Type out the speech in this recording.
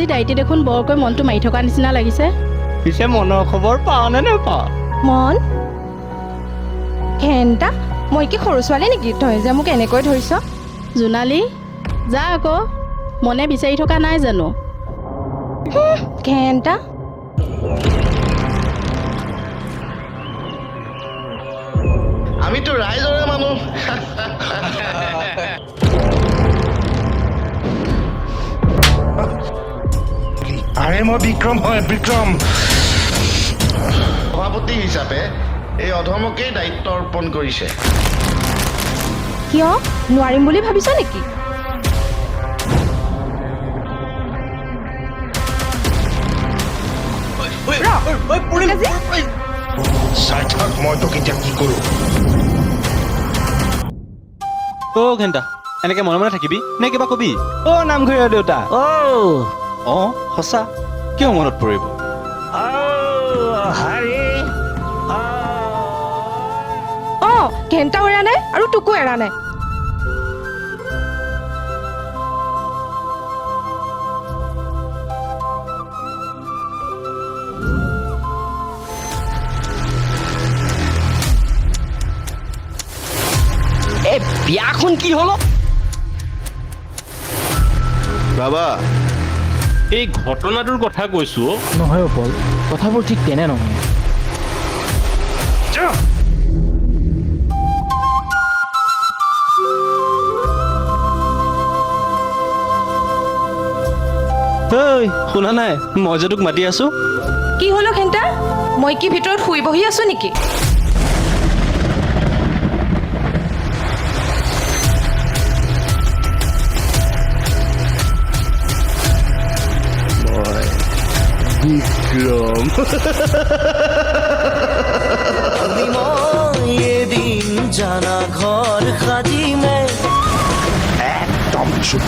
আজি দাইটি দেখোন বৰকৈ মনটো মাৰি থকা নিচিনা লাগিছে। পিছে মনৰ খবৰ পাওঁ নে নাপাওঁ? মন ঘেণ্টা মই কি সৰু ছোৱালী নেকি তই যে মোক এনেকৈ ধৰিছ? জোনালী যা আকৌ, মনে বিচাৰি থকা নাই জানো? ঘেণ্টা আমিতো ৰাইজৰে মানুহ। আৰে মই বিক্ৰম হয়, বিক্ৰম। সভাপতি হিচাপে এই অধমকেই দায়িত্ব অৰ্পণ কৰিছে। কিয় নোৱাৰিম বুলি ভাবিছ নেকি? চাই থাক মই তোক এতিয়া কি কৰো। অ' ঘেণ্টা এনেকে মনে মনে থাকিবি নে কিবা কবি? অ' নামঘৰীয়া দেউতা, অঁ সঁচা, কিয় মনত পৰিব? অঁ ঘেণ্টাও এৰা নাই আৰু তোকো এৰা নাই। এই বিয়াখন কি হল? বাবা এই ঘটনাটোৰ কথা কৈছো। নহয় অপল, কথাবোৰ ঠিক তেনে নহয়। ঐ শুনা নাই, মই যে তোক মাতি আছো। কি হলো ঘেণ্টা? মই কি ভিতৰত শুই বহি আছো নেকি? বিক্ৰম এদিন জানা ঘৰ সাজিমে একদম চুপ।